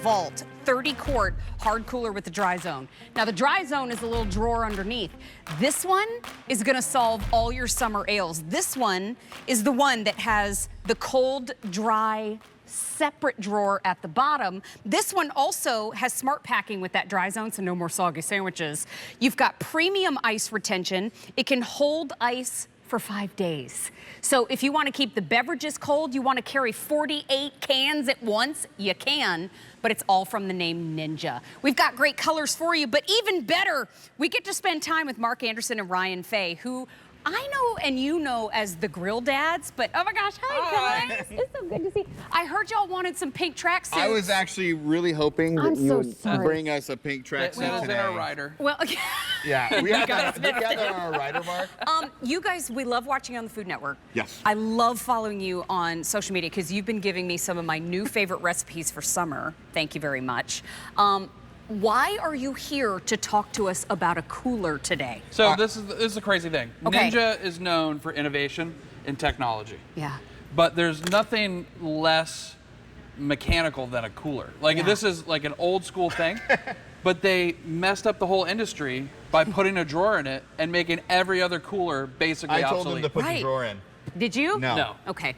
FrostVault 30-quart hard cooler with the dry zone. Now the dry zone is a little drawer underneath. This one is gonna solve all your summer ails. This one is the one that has the cold, dry, separate drawer at the bottom. This one also has smart packing with that dry zone, so no more soggy sandwiches. You've got premium ice retention. It can hold ice for 5 days. So if you want to keep the beverages cold, you want to carry 48 cans at once, you can, but it's all from the name Ninja. We've got great colors for you, but even better, we get to spend time with Mark Anderson and Ryan Fay, who I know and you know as the grill dads, but oh my gosh, hi guys. It's so good to see. I heard y'all wanted some pink tracksuits. I was actually really hoping that you would bring us a pink tracksuit today. Our rider. Well, okay. Yeah, we have that. Did we have that on our rider, Mark? You guys, we love watching you on the Food Network. Yes. I love following you on social media because you've been giving me some of my new favorite recipes for summer. Thank you very much. Why are you here to talk to us about a cooler today? So this is a crazy thing. Okay. Ninja is known for innovation in technology. Yeah. But there's nothing less mechanical than a cooler. Like this is like an old school thing, but they messed up the whole industry by putting a drawer in it and making every other cooler basically I obsolete. told them to put the drawer in. Did you? No. Okay.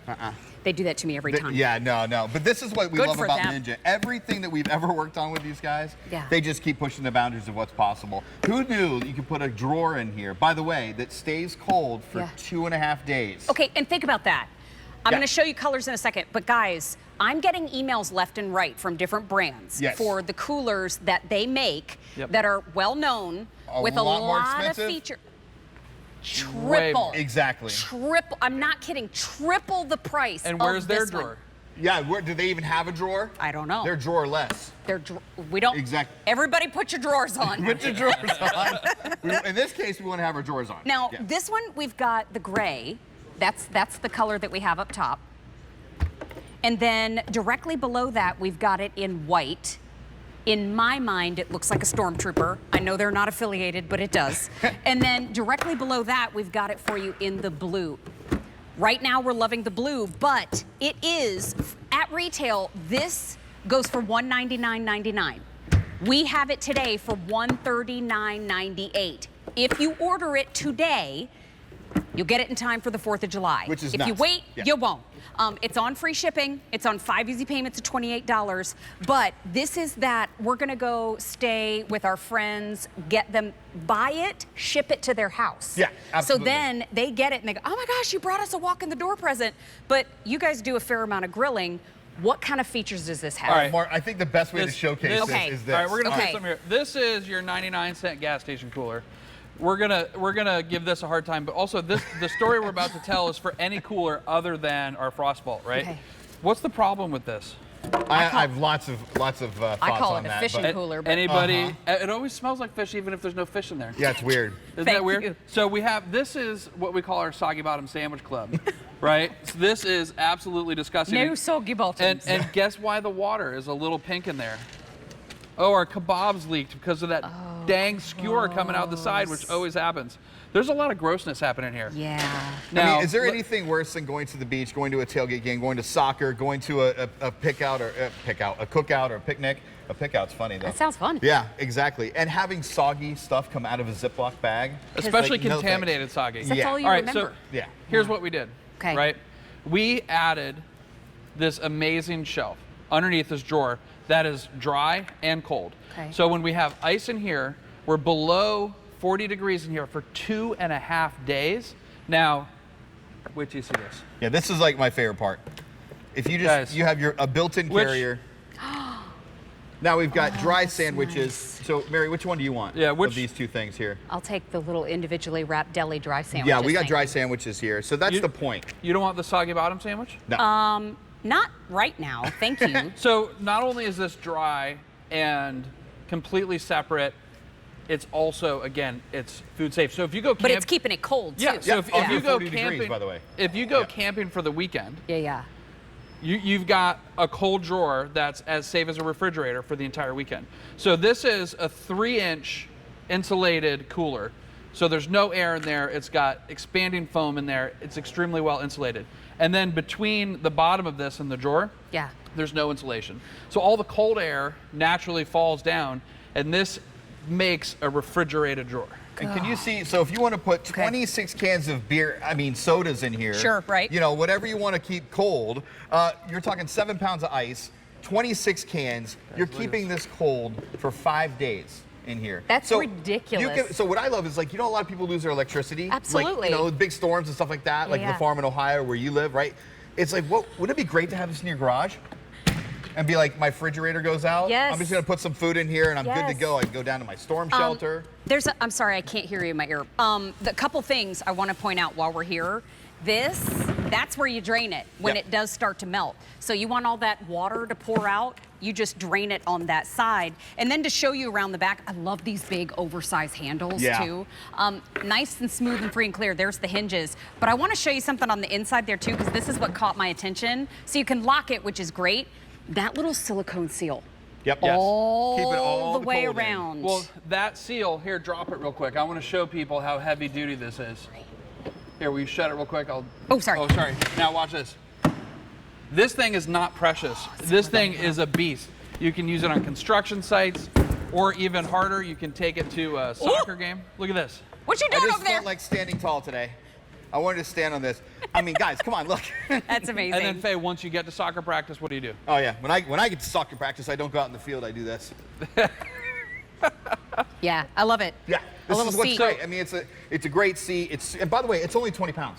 They do that to me every time. Yeah, no. But this is what we Good love for about them. Ninja. Everything that we've ever worked on with these guys, Yeah. they just keep pushing the boundaries of what's possible. Who knew you could put a drawer in here, by the way, that stays cold for 2.5 days? Okay, and think about that. I'm Yeah. going to show you colors in a second, but guys, I'm getting emails left and right from different brands for the coolers that they make that are well known with a lot more lot of expensive? features. Way more. Triple. Exactly. Triple. I'm not kidding. Triple the price. And where's of their this one. drawer? Yeah, do they even have a drawer? I don't know. They're drawerless. We don't. Exactly. Everybody put your drawers on. Put your drawers on. In this case, we want to have our drawers on. Now, this one, we've got the gray. That's the color that we have up top. And then directly below that, we've got it in white. In my mind, it looks like a stormtrooper. I know they're not affiliated, but it does. And then directly below that, we've got it for you in the blue. Right now, we're loving the blue, but it is, at retail, this goes for $199.99. We have it today for $139.98. If you order it today, you'll get it in time for the 4th of July. Which is If you wait, you won't. It's on free shipping. It's on 5 easy payments of $28. But this is that we're going to go stay with our friends, get them, buy it, ship it to their house. Yeah, absolutely. So then they get it and they go, oh my gosh, you brought us a walk in the door present. But you guys do a fair amount of grilling. What kind of features does this have? All right, Mark, I think the best way to showcase this is this. All right, we're gonna put some here. This is your 99-cent gas station cooler. We're gonna give this a hard time, but also the story we're about to tell is for any cooler other than our FrostVault, right? Okay. What's the problem with this? I have lots of thoughts on that. I call it a fishing cooler. But anybody? It always smells like fish, even if there's no fish in there. Yeah, it's weird. Isn't that weird? So we have, this is what we call our soggy bottom sandwich club, right? So this is absolutely disgusting. No soggy bottoms. And guess why the water is a little pink in there? Oh, our kebabs leaked because of that dang skewer coming out the side, which always happens. There's a lot of grossness happening here. Yeah. Now, I mean, is there anything worse than going to the beach, going to a tailgate game, going to soccer, going to a cookout or a picnic? A pickout's funny though. That sounds fun. Yeah, exactly. And having soggy stuff come out of a Ziploc bag, especially like, contaminated soggy. That's all you remember. So here's what we did. Okay. Right. We added this amazing shelf underneath this drawer that is dry and cold. Okay. So when we have ice in here, we're below 40 degrees in here for 2.5 days. Now, wait till you see this. Yeah, this is like my favorite part. If you just, you have a built-in carrier. Now we've got dry sandwiches. Nice. So Mary, which one do you want of these two things here? I'll take the little individually wrapped deli dry sandwiches. Yeah, we got dry sandwiches here. So that's the point. You don't want the soggy bottom sandwich? No. Not right now, thank you. So not only is this dry and completely separate, it's also, again, it's food safe. So if you go but it's keeping it cold too. Yeah, so if you go 40 camping, degrees, by the way. If you go camping for the weekend, you've got a cold drawer that's as safe as a refrigerator for the entire weekend. So this is a 3-inch insulated cooler. So there's no air in there. It's got expanding foam in there. It's extremely well insulated. And then between the bottom of this and the drawer, Yeah. There's no insulation. So all the cold air naturally falls down, and this makes a refrigerated drawer. And can you see, so if you want to put 26 cans of beer, sodas in here. Sure, right. You know, whatever you want to keep cold, you're talking 7 pounds of ice, 26 cans. You're keeping this cold for 5 days in here. That's ridiculous. So what I love is, like, you know, a lot of people lose their electricity. Absolutely. Like, you know, big storms and stuff like that, like the farm in Ohio where you live, right? It's like, wouldn't it be great to have this in your garage? And be like, my refrigerator goes out. Yes. I'm just gonna put some food in here and I'm good to go. I can go down to my storm shelter. I'm sorry, I can't hear you in my ear. The couple things I want to point out while we're here. That's where you drain it when it does start to melt. So you want all that water to pour out, you just drain it on that side. And then to show you around the back, I love these big oversized handles too. Nice and smooth and free and clear. There's the hinges. But I want to show you something on the inside there too, because this is what caught my attention. So you can lock it, which is great. That little silicone seal. Yep. Keep it all the way cold in. around. Well, that seal, here, drop it real quick. I want to show people how heavy duty this is. Here, will you shut it real quick? Oh, sorry. Oh, sorry. Now watch this. This thing is not precious. This thing is a beast. You can use it on construction sites, or even harder, you can take it to a soccer game. Look at this. What you doing I just over there? felt like standing tall today. I wanted to stand on this. I mean, guys, come on, look. That's amazing. And then, Faye, once you get to soccer practice, what do you do? Oh yeah, when I get to soccer practice, I don't go out in the field. I do this. Yeah, I love it. Yeah, this is little what's seat. great. I mean, it's a great seat. And by the way, it's only 20 pounds.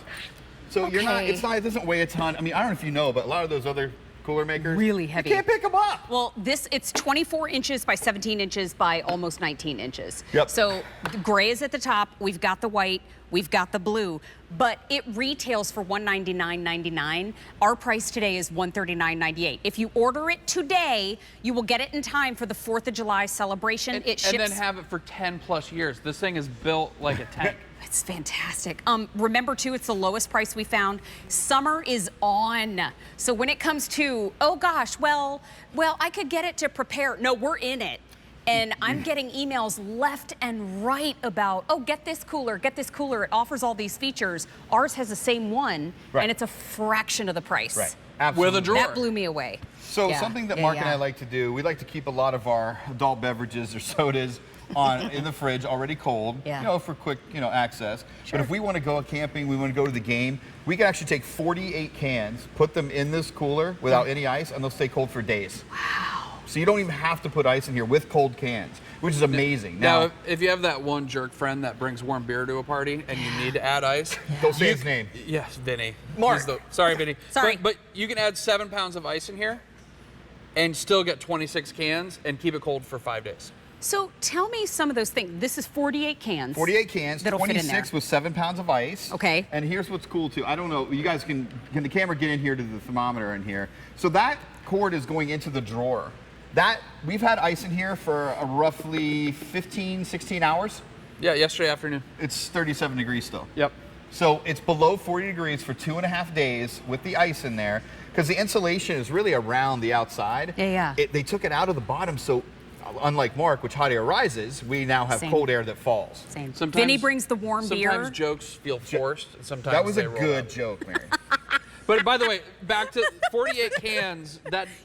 So it doesn't weigh a ton. I mean, I don't know if you know, but a lot of those other cooler makers, really heavy. You can't pick them up. Well, it's 24 inches by 17 inches by almost 19 inches. Yep. So the gray is at the top. We've got the white. We've got the blue. But it retails for $199.99. Our price today is $139.98. If you order it today, you will get it in time for the 4th of July celebration. It ships. And then have it for 10 plus years. This thing is built like a tank. It's fantastic. Remember too, it's the lowest price we found. Summer is on. So when it comes to, oh gosh, well, I could get it to prepare. No, we're in it. And I'm getting emails left and right about, oh, get this cooler, get this cooler. It offers all these features. Ours has the same one, and it's a fraction of the price. Right. Absolutely. With a drawer. That blew me away. So something that Mark and I like to do, we like to keep a lot of our adult beverages or sodas in the fridge already cold, you know, for quick, access. Sure. But if we want to go camping, we want to go to the game, we can actually take 48 cans, put them in this cooler without any ice, and they'll stay cold for days. Wow. So you don't even have to put ice in here with cold cans, which is amazing. Now, if you have that one jerk friend that brings warm beer to a party and you need to add ice, don't say his name. Yes, Vinny. Mark. Sorry, Vinny. Sorry. But you can add 7 pounds of ice in here and still get 26 cans and keep it cold for 5 days. So tell me some of those things. This is 48 cans. 48 cans, that'll fit in 26 there. with 7 pounds of ice. Okay. And here's what's cool too. I don't know, you guys can the camera get in here to the thermometer in here? So that cord is going into the drawer. We've had ice in here for roughly 15, 16 hours. Yeah, yesterday afternoon. It's 37 degrees still. Yep. So it's below 40 degrees for 2.5 days with the ice in there, because the insulation is really around the outside. Yeah. They took it out of the bottom, so unlike Mark, which hot air rises, we now have cold air that falls. Same. Sometimes, Vinny brings the warm beer. Sometimes jokes feel forced, and sometimes That was they a roll good out. joke, Mary. But by the way, back to 48 cans,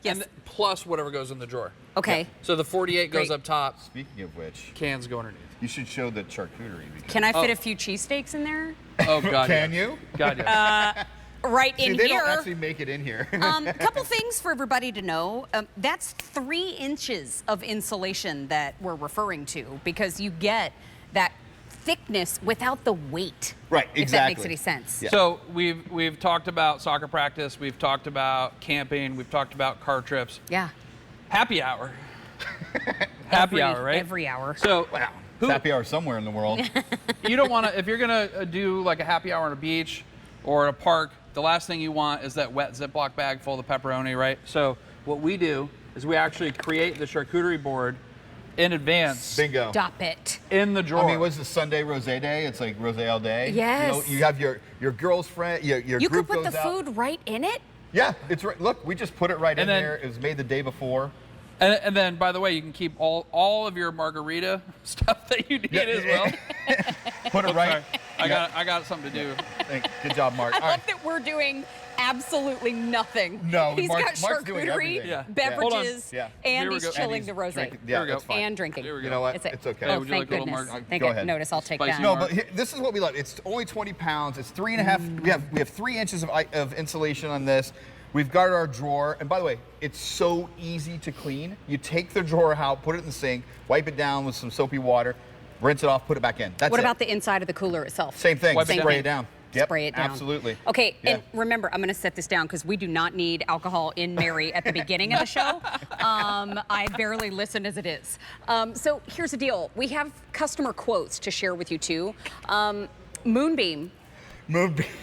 and plus whatever goes in the drawer. Okay. Yeah. So the 48 goes Great. up top, Speaking of which, cans go underneath. you should show the charcuterie. Because Can I fit a few cheesesteaks in there? Oh, God, Can yes. you? God, yes. Right See, in they here. don't actually make it in here. A couple things for everybody to know. That's 3 inches of insulation that we're referring to, because you get that thickness without the weight. Right, exactly. If that makes any sense. Yeah. So we've talked about soccer practice, we've talked about camping, we've talked about car trips. Yeah. Happy hour. Happy hour, right? Every hour. So Wow. It's happy hour somewhere in the world. you don't want to, if you're going to do like a happy hour on a beach or at a park, the last thing you want is that wet Ziploc bag full of pepperoni, right? So what we do is we actually create the charcuterie board in advance. Bingo. Stop it. In the drawer. I mean, what's the Sunday rosé day? It's like rosé all day. Yes. You have your girl's friend, your You group could put goes the out. food right in it? Yeah, it's right. Look, we just put it right in then- there. It was made the day before. And then, by the way, you can keep all of your margarita stuff that you need as well. Put it right. Sorry. I got something to do. Good job, Mark. I All love right. that we're doing absolutely nothing. No, he's Mark's got doing charcuterie, everything. Yeah. beverages, Yeah. and Here we he's go. chilling And the he's rosé. drinking- Here we go. that's fine. And drinking. Here we go. You know what? It's okay. Oh, would you thank like a little goodness. marg- Thank Go you. ahead. Notice, I'll take Spicy that. No, Mark. but this is what we love. It's only 20 pounds. It's 3.5. We have 3 inches of insulation on this. We've got our drawer, and by the way, it's so easy to clean. You take the drawer out, put it in the sink, wipe it down with some soapy water, rinse it off, put it back in. That's What it. about the inside of the cooler itself? Same thing. Wipe it Spray down. it down. Yep, Spray it down. Absolutely. Okay, Yeah. and remember, I'm going to set this down because we do not need alcohol in Mary at the beginning of the show. I barely listen as it is. So here's the deal. We have customer quotes to share with you too. Moonbeam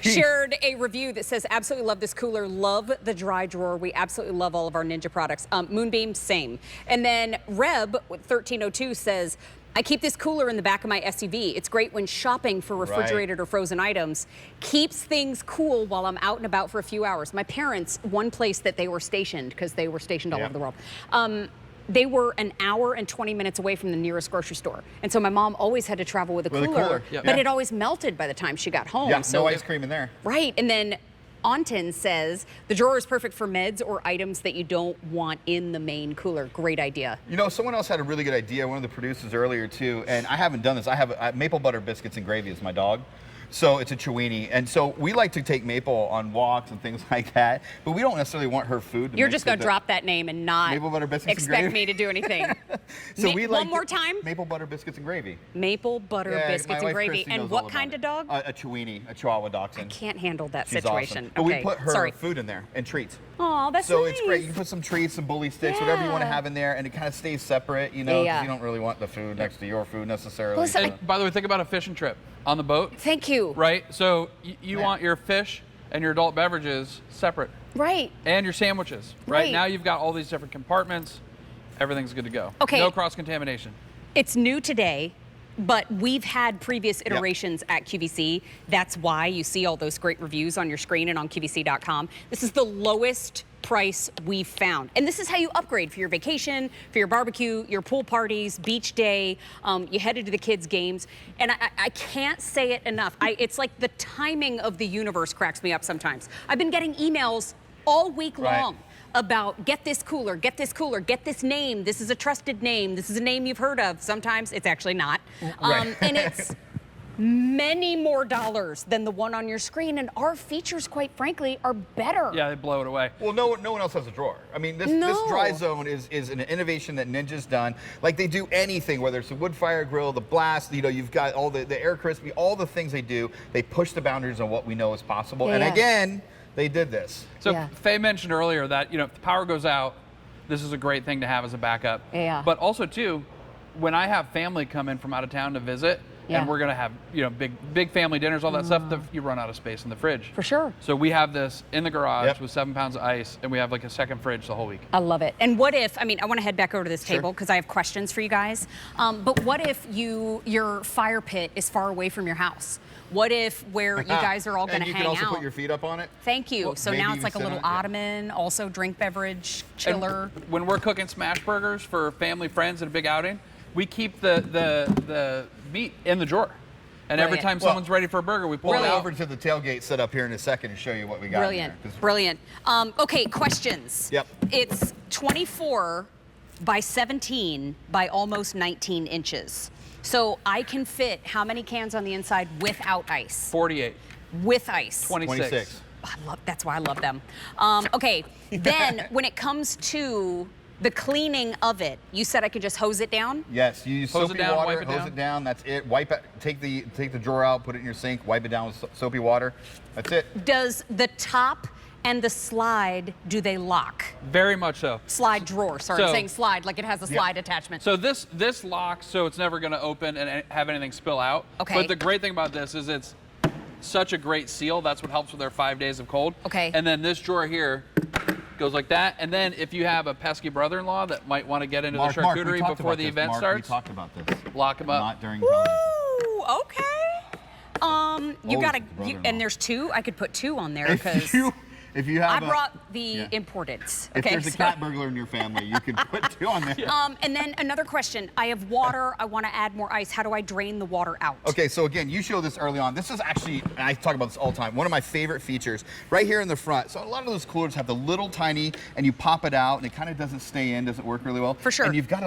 shared a review that says, absolutely love this cooler, love the dry drawer. We absolutely love all of our Ninja products. Moonbeam, same. And then Reb with 1302 says, I keep this cooler in the back of my SUV. It's great when shopping for refrigerated or frozen items. Keeps things cool while I'm out and about for a few hours. My parents, one place that they were stationed, because they were stationed all over the world, they were an hour and 20 minutes away from the nearest grocery store. And so my mom always had to travel with a cooler, Yep. but it always melted by the time she got home. Yeah, So no ice cream in there. Right, and then Anton says, the drawer is perfect for meds or items that you don't want in the main cooler. Great idea. You know, someone else had a really good idea, one of the producers earlier too, and I haven't done this. I have maple butter biscuits and gravy as my dog. So it's a Chiweenie. And so we like to take Maple on walks and things like that, but we don't necessarily want her food to You're mix just going with to drop that name and not Maple butter biscuits expect and gravy. me to do anything. So we like one more time? Maple butter biscuits and gravy. Maple butter Yeah, my biscuits and wife gravy. Christy And knows what all kind about of dog? A Chiweenie, a Chihuahua Dachshund. Can't handle that She's situation. awesome. But Okay, we put her sorry. food in there and treats. Oh, that's So nice. it's great. You can put some treats, some bully sticks, whatever you want to Yeah. have in there, and it kind of stays separate, you know, because Yeah. you don't really want the food next to your food necessarily. Listen, And by the way, think about a fishing trip on the boat, Thank you. right? So you Yeah. want your fish and your adult beverages separate, Right. and your sandwiches, right? Right. Now you've got all these different compartments. Everything's good to go. Okay. No cross-contamination. It's new today, but we've had previous iterations at QVC. That's why you see all those great reviews on your screen and on QVC.com. This is the lowest price we've found. And this is how you upgrade for your vacation, for your barbecue, your pool parties, beach day, you headed to the kids' games. And I can't say it enough. It's like the timing of the universe cracks me up sometimes. I've been getting emails all week long about get this cooler, get this name. This is a trusted name. This is a name you've heard of. Sometimes it's actually not. And it's many more dollars than the one on your screen. And our features, quite frankly, are better. Yeah, they blow it away. Well, no one else has a drawer. I mean, this dry zone is an innovation that Ninja's done. Like they do anything, whether it's a wood fire grill, the blast, you know, you've got all the air crispy, all the things they do. They push the boundaries on what we know is possible. Yeah, and yeah. again, they did this. So Yeah. Faye mentioned earlier that, you know, if the power goes out, this is a great thing to have as a backup. Yeah. But also too, when I have family come in from out of town to visit, and we're gonna have, you know, big family dinners, all that stuff, you run out of space in the fridge. For sure. So we have this in the garage Yep. with 7 pounds of ice, and we have like a second fridge the whole week. I love it. And what if, I mean, I want to head back over to this table because I have questions for you guys. But what if your fire pit is far away from your house? What if where you guys are all going to hang out? And you can also put your feet up on it. Thank you. Well, So maybe now even it's like a sit little on it, yeah. ottoman, also drink beverage, And chiller. when we're cooking smash burgers for family, friends at a big outing, we keep the meat in the drawer. And every Brilliant. time someone's ready for a burger, we pull We'll it go out. over to the tailgate set up here in a second and show you what we got. Brilliant. In there, 'cause- Brilliant. Okay, questions. Yep. It's 24 by 17 by almost 19 inches. So I can fit how many cans on the inside without ice? 48, With ice. 26. That's why I love them. Okay, then when it comes to the cleaning of it, you said I could just hose it down? Yes, you use Hose it soapy down, water, wipe it hose down. it down, that's it. Wipe it, take the drawer out, put it in your sink, wipe it down with soapy water. That's it. Does the top and the slide, do they lock? Very much so. Slide drawer, sorry, So- I'm saying slide, like it has a slide attachment. So this locks, so it's never going to open and have anything spill out. Okay. But the great thing about this is it's such a great seal. That's what helps with their 5 days of cold. Okay. And then this drawer here goes like that. And then if you have a pesky brother-in-law that might want to get into the we charcuterie talked before about the this, event Mark, starts, We talked about this. lock them up. Not during television. Woo, okay. You Oh, gotta, brother-in-law. and there's two. I could put two on there because If you have I brought the importeds. If there's a cat burglar in your family, you can put 2 on there. And then another question. I have water. I want to add more ice. How do I drain the water out? Okay, so again, you showed this early on. This is actually, and I talk about this all the time, one of my favorite features right here in the front. So a lot of those coolers have the little tiny, and you pop it out, and it kind of doesn't stay in, doesn't work really well. For sure. And you've got a